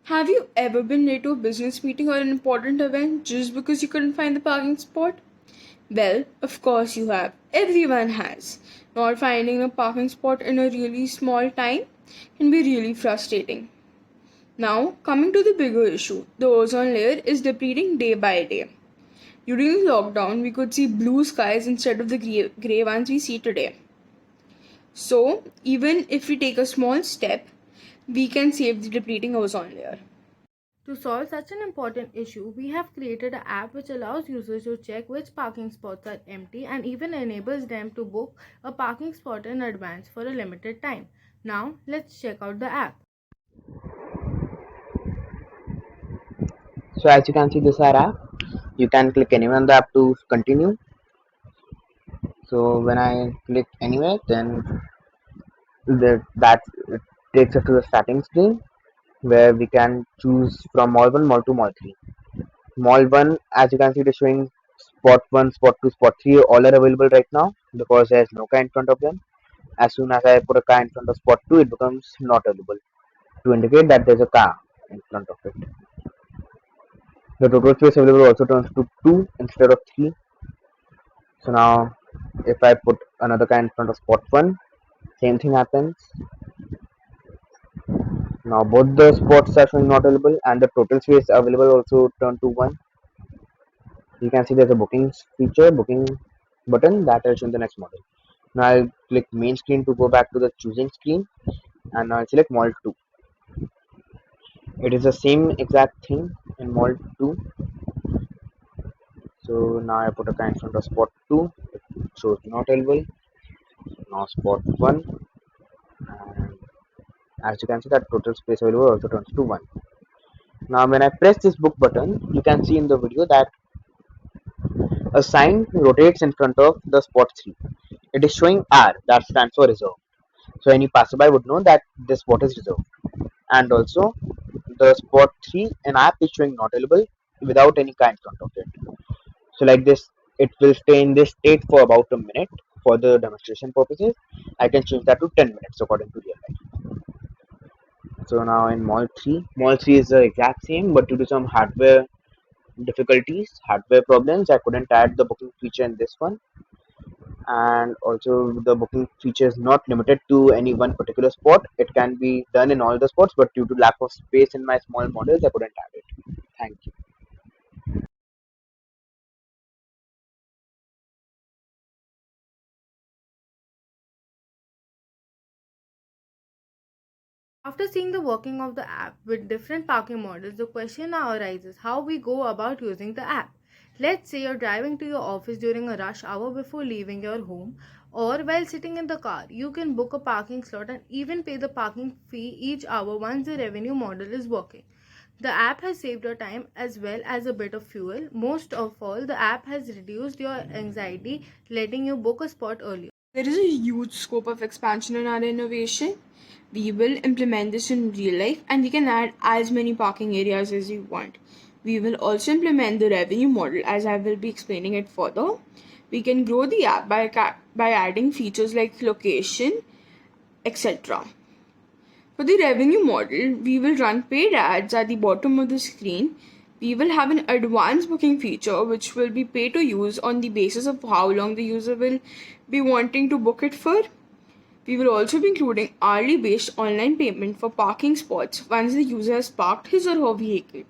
Have you ever been late to a business meeting or an important event just because you couldn't find the parking spot? Well, of course you have. Everyone has. Not finding a parking spot in a really small time can be really frustrating. Now, coming to the bigger issue, the ozone layer is depleting day by day. During the lockdown, we could see blue skies instead of the grey ones we see today. So, even if we take a small step, we can save the depleting ozone layer. To solve such an important issue, we have created an app which allows users to check which parking spots are empty and even enables them to book a parking spot in advance for a limited time. Now, let's check out the app. So as you can see, this is our app. You can click anywhere on the app to continue. So when I click anywhere, then that it takes us to the starting screen where we can choose from mall 1, mall 2, mall 3. Mall 1, as you can see, it is showing spot 1, spot 2, spot 3 all are available right now because there is no car in front of them. As soon as I put a car in front of spot 2, it becomes not available to indicate that there's a car in front of it. The total space available also turns to 2 instead of 3. So now if I put another car in front of spot 1, same thing happens. Now both the spots are showing not available and the total space available also turned to 1. You can see there's a booking feature, booking button that will show in the next model. Now I'll click main screen to go back to the choosing screen and I'll select mall 2. It is the same exact thing in mall 2. So now I put a car in front of spot 2, it shows not available. Now spot 1, and as you can see that total space available also turns to 1. Now when I press this book button, you can see in the video that a sign rotates in front of the spot 3. It is showing R, that stands for reserve. So any passerby would know that this spot is reserved. And also the spot 3 in app is showing not available without any car in front of it. So like this, it will stay in this state for about a minute for the demonstration purposes. I can change that to 10 minutes according to real life. So now in mall 3 is the exact same, but due to some hardware problems, I couldn't add the booking feature in this one. And also the booking feature is not limited to any one particular spot. It can be done in all the spots, but due to lack of space in my small models, I couldn't add it. Thank you. After seeing the working of the app with different parking models, the question now arises how we go about using the app. Let's say you're driving to your office during a rush hour before leaving your home, or while sitting in the car. You can book a parking slot and even pay the parking fee each hour once the revenue model is working. The app has saved your time as well as a bit of fuel. Most of all, the app has reduced your anxiety, letting you book a spot earlier. There is a huge scope of expansion in our innovation. We will implement this in real life and we can add as many parking areas as you want. We will also implement the revenue model as I will be explaining it further. We can grow the app by adding features like location, etc. For the revenue model, we will run paid ads at the bottom of the screen. We will have an advanced booking feature which will be pay to use on the basis of how long the user will be wanting to book it for. We will also be including hourly based online payment for parking spots once the user has parked his or her vehicle.